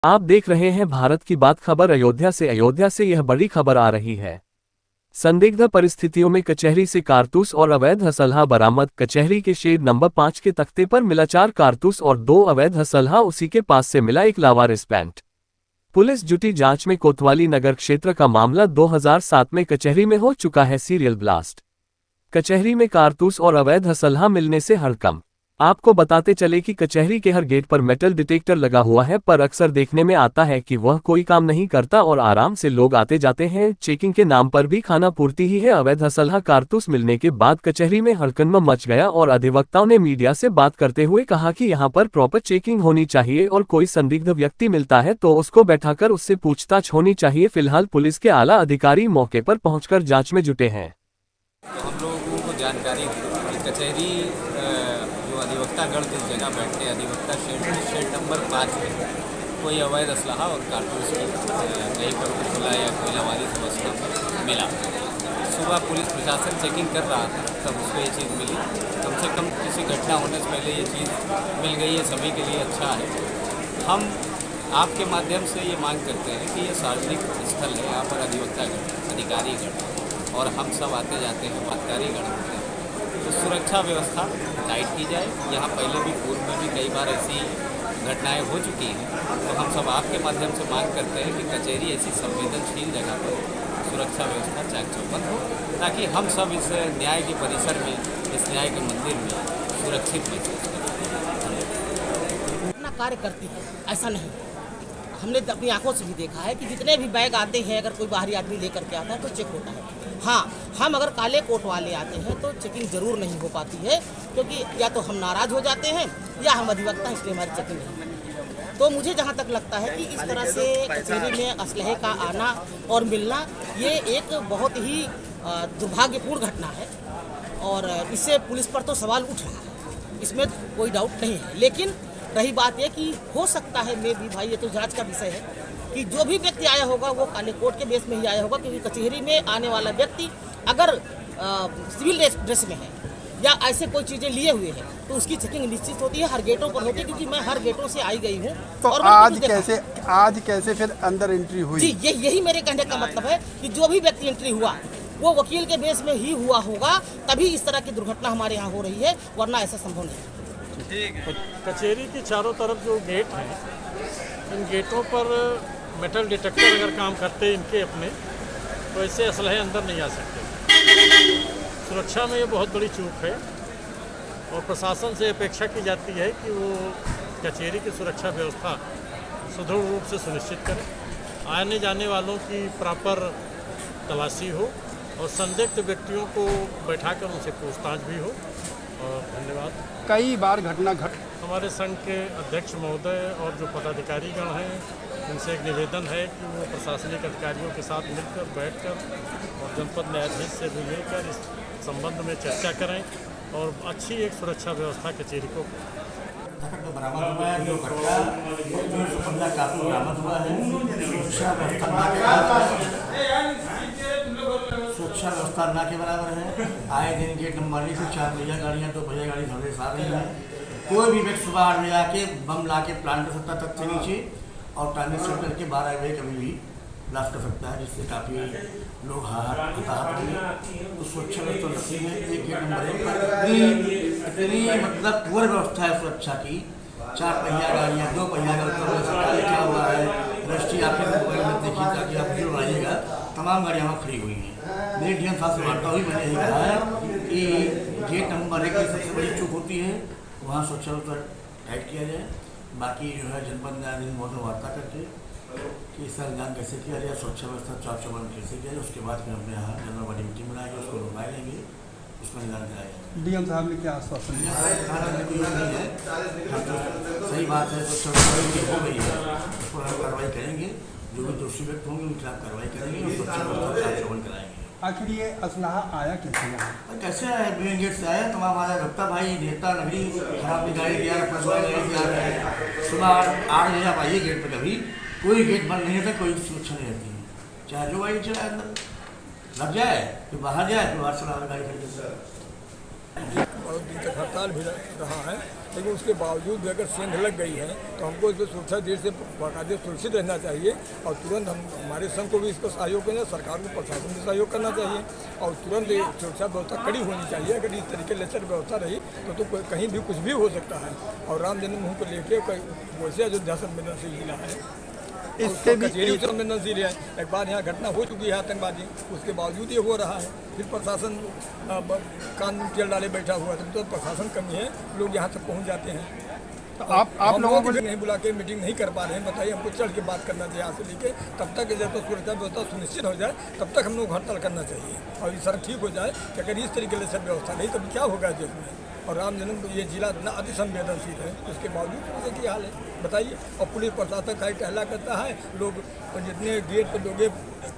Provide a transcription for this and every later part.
आप देख रहे हैं भारत की बात खबर। अयोध्या से यह बड़ी खबर आ रही है। संदिग्ध परिस्थितियों में कचहरी से कारतूस और अवैध असलहा बरामद। कचहरी के शेड नंबर 5 के तख्ते पर मिला 4 कारतूस और 2 अवैध असलहा, उसी के पास से मिला एक लावारिस पैंट। पुलिस जुटी जांच में। कोतवाली नगर क्षेत्र का मामला 2007 में कचहरी में हो चुका है सीरियल ब्लास्ट। कचहरी में कारतूस और अवैध असलहा मिलने से हड़कंप। आपको बताते चले कि कचहरी के हर गेट पर मेटल डिटेक्टर लगा हुआ है, पर अक्सर देखने में आता है कि वह कोई काम नहीं करता और आराम से लोग आते जाते हैं। चेकिंग के नाम पर भी खाना पूर्ति ही है। अवैध असलहा कारतूस मिलने के बाद कचहरी में हड़कंप मच गया और अधिवक्ताओं ने मीडिया से बात करते हुए कहा कि यहां पर प्रॉपर चेकिंग होनी चाहिए और कोई संदिग्ध व्यक्ति मिलता है तो उसको बैठाकर उससे पूछताछ होनी चाहिए। फिलहाल पुलिस के आला अधिकारी मौके पर पहुंचकर जांच में जुटे हैं। हम लोगों को जानकारी थी कि कचहरी जो अधिवक्तागण जिस जगह बैठते हैं, अधिवक्ता शेड नंबर 5 में कोई अवैध असलहा और कारतूस की कहीं पर खुला या कोई लावारिस अवस्था मिला। सुबह पुलिस प्रशासन चेकिंग कर रहा था, तब उसको ये चीज़ मिली। कम से कम किसी घटना होने से पहले ये चीज़ मिल गई है, सभी के लिए अच्छा है। हम आपके माध्यम से ये मांग करते हैं कि ये सार्वजनिक स्थल है, यहाँ पर अधिवक्तागण, अधिकारीगण और हम सब आते जाते हैं, बातकारीगण होते हैं, तो सुरक्षा व्यवस्था टाइट की जाए। यहाँ पहले भी पूर्व में भी कई बार ऐसी घटनाएं हो चुकी हैं, तो हम सब आपके माध्यम से मांग करते हैं कि कचहरी ऐसी संवेदनशील जगह पर सुरक्षा व्यवस्था चाक चौबंद हो, ताकि हम सब इस न्याय के परिसर में, इस न्याय के मंदिर में सुरक्षित महसूस करें। अपना कार्य करती है, ऐसा नहीं। हमने अपनी आंखों से भी देखा है कि जितने भी बैग आते हैं, अगर कोई बाहरी आदमी लेकर के आता है तो चेक होता है। हाँ, हम अगर काले कोट वाले आते हैं तो चेकिंग जरूर नहीं हो पाती है, क्योंकि या तो हम नाराज़ हो जाते हैं या हम अधिवक्ता, इसलिए हमारी चेकिंग नहीं होती। तो मुझे जहाँ तक लगता है कि इस तरह से कचहरी में असलहे का आना और मिलना ये एक बहुत ही दुर्भाग्यपूर्ण घटना है और इससे पुलिस पर तो सवाल उठ रहा है, इसमें कोई डाउट नहीं है। लेकिन रही बात यह कि हो सकता है मैं भी भाई, ये तो जांच का विषय है कि जो भी व्यक्ति आया होगा वो काले कोट के बेस में ही आया होगा, क्योंकि कचहरी में आने वाला व्यक्ति अगर सिविल ड्रेस में है या ऐसे कोई चीज़ें लिए हुए हैं तो उसकी चेकिंग निश्चित होती है, हर गेटों पर होती है, क्योंकि मैं हर गेटों से आई गई हूँ। तो और आज कैसे फिर अंदर एंट्री हुई? जी, यही मेरे कहने का मतलब है कि जो भी व्यक्ति एंट्री हुआ वो वकील के बेस में ही हुआ होगा, तभी इस तरह की दुर्घटना हमारे यहाँ हो रही है, वरना ऐसा संभव नहीं। कचहरी के चारों तरफ जो गेट हैं, इन गेटों पर मेटल डिटेक्टर अगर काम करते इनके अपने, तो ऐसे असलहे अंदर नहीं आ सकते। सुरक्षा में ये बहुत बड़ी चूक है और प्रशासन से अपेक्षा की जाती है कि वो कचहरी की सुरक्षा व्यवस्था सुदृढ़ रूप से सुनिश्चित करें, आने जाने वालों की प्रॉपर तलाशी हो और संदिग्ध व्यक्तियों को बैठाकर उनसे पूछताछ भी हो। और धन्यवाद। कई बार घटना हमारे संघ के अध्यक्ष महोदय और जो पदाधिकारीगण हैं, उनसे एक निवेदन है कि वो प्रशासनिक अधिकारियों के साथ मिलकर बैठकर और जनपद न्यायाधीश से भी लेकर इस संबंध में चर्चा करें और अच्छी एक सुरक्षा व्यवस्था कचहरी को बरामद हुआ है। जो घटना काफी बरामद हुआ है। सुरक्षा व्यवस्था ना के बराबर है। आए दिन गेट नंबर 1 से 4 पहिया गाड़ियाँ, 2 पहिया गाड़ी धोने से आ रही है। कोई भी व्यक्ति सुबह 8 बजे आके बम ला के प्लांट कर सकता तक से नीचे और टाइमिंग सेट करके 12 बजे कभी भी ब्लास्ट कर सकता है, जिससे काफ़ी लोग हताहत हुए। तो सुरक्षा व्यवस्था रखी है। एक गेट नंबर 1 पर इतनी मतलब पूरी व्यवस्था है सुरक्षा की। 4 पहिया गाड़ियाँ, 2 पहिया गाड़ी लिखा हुआ है, रजिस्ट्री आपके मोबाइल में देखिए ताकि आप जो आइएगा, तमाम गाड़ियाँ वहाँ खड़ी हुई हैं। मेरे डी एम साहब से वार्ता हुई, मैंने यही कहा है कि गेट नंबर 1 की सबसे बड़ी चूक होती है, वहाँ सुरक्षा व्यवस्था टाइट किया जाए। बाकी जो है जनपद न्यायाधीश महोदय वार्ता करके कि इसका निदान कैसे किया जाए, सुरक्षा व्यवस्था चाक चौबंद कैसे किया जाए, उसके बाद फिर हम यहाँ जनरल बॉडी मीटिंग बनाएंगे, उसको रुकवाए लेंगे, उसका निदान कराएंगे। डीएम साहब ने क्या आश्वासन दिया? कोई नहीं है, सही बात है, सुरक्षा व्यवस्था हो गई है, उस पर हम कार्रवाई करेंगे। जो भी दोषी व्यक्ति होंगे उनके खिलाफ कार्रवाई करेंगे और सुरक्षा व्यवस्था चाक चौबंद कराएंगे। आखिर ये असलहा आया कैसे यहाँ? कैसे आया? मेन गेट से आया। तमाम हमारा भक्ता भाई नेता नगरी खराब दिखाई दिया, दिया है। सुबह 8 बजे आप आइए गेट पर, कभी कोई गेट बंद नहीं रहता, कोई सुरक्षा नहीं रहती है। चाहे जो गाड़ी चलाए अंदर लग जाए, फिर बाहर जाए, फिर बाहर चला गाड़ी खड़ी। बहुत दिन तक हड़ताल भी रहा है। लेकिन उसके बावजूद भी अगर सेंध लग गई है तो हमको इसको सुरक्षा देर से बाकायदे सुरक्षित रहना चाहिए और तुरंत हम हमारे संघ को भी इसको सहयोग करना, सरकार को प्रशासन को सहयोग करना चाहिए और तुरंत सुरक्षा व्यवस्था कड़ी होनी चाहिए। अगर इस तरीके लेचर व्यवस्था रही तो कहीं भी कुछ भी हो सकता है। और राम जन्मभूमि को लेकर वैसे अयोध्या संवेदनशील जिला है, इससे भी संवेदनशील है। एक बार यहाँ घटना हो चुकी है आतंकवादी, उसके बावजूद ये हो रहा है, फिर प्रशासन कानून तेल डाले बैठा हुआ है। तो प्रशासन कमी है, लोग यहाँ तक पहुँच जाते हैं। तो आप लोगों को नहीं बुला के मीटिंग नहीं कर पा रहे हैं, बताइए हमको चढ़ के बात करना चाहिए यहाँ से लेके तब तक जब तक सुरक्षा व्यवस्था सुनिश्चित हो जाए तब तक हम लोग हड़ताल करना चाहिए और ये सर ठीक हो जाए कि अगर इस तरीके से व्यवस्था नहीं तब क्या होगा देश में। और राम जन्म ये जिला इतना अति संवेदनशील है, उसके बावजूद कैसे की हाल है बताइए। और पुलिस प्रशासन का टहला करता है, लोग जितने गेट पर लोग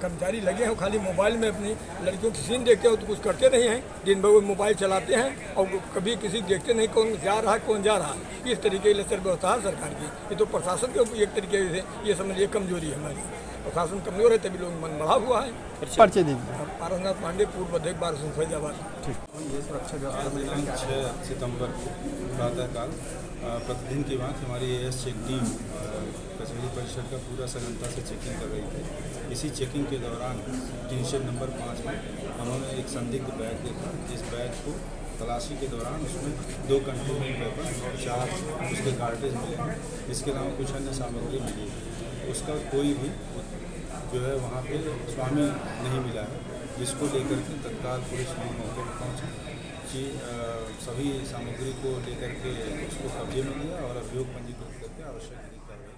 कर्मचारी लगे हैं खाली मोबाइल में अपनी लड़कियों की सीन देखते हो तो कुछ करते नहीं हैं, दिन भर वो मोबाइल चलाते हैं और कभी किसी देखते नहीं कौन जा रहा है कौन जा रहा है। इस तरीके की व्यवस्था है सरकार की, ये तो प्रशासन के एक तरीके से ये समझिए कमजोरी है हमारी। प्रशासन कमजोर है तभी लोग मन बढ़ा हुआ है। पर्चे दीजिए। पारसनाथ पांडे, पूर्व अध्यक्ष बार फैजाबाद। ये सुरक्षा दिनांक 6 सितंबर प्रातःकाल प्रतिदिन की बात हमारी एएस चेक टीम कचहरी परिसर का पूरा सघनता से चेकिंग कर रही थी। इसी चेकिंग के दौरान टीम शेड नंबर 5 में उन्होंने एक संदिग्ध बैग देखा। इस बैग को तलाशी के दौरान उसमें 2 कंट्रोलिंग पेपर और 4 उसके कार्टेज मिले हैं। इसके अलावा कुछ अन्य सामग्री मिली है। उसका कोई भी जो है वहाँ पे स्वामी नहीं मिला है, जिसको लेकर के तत्काल पुलिस वहाँ मौके पर पहुँची, सभी सामग्री को लेकर के उसको कब्जे में लिया और अभियोग पंजीकृत करके आवश्यक कार्रवाई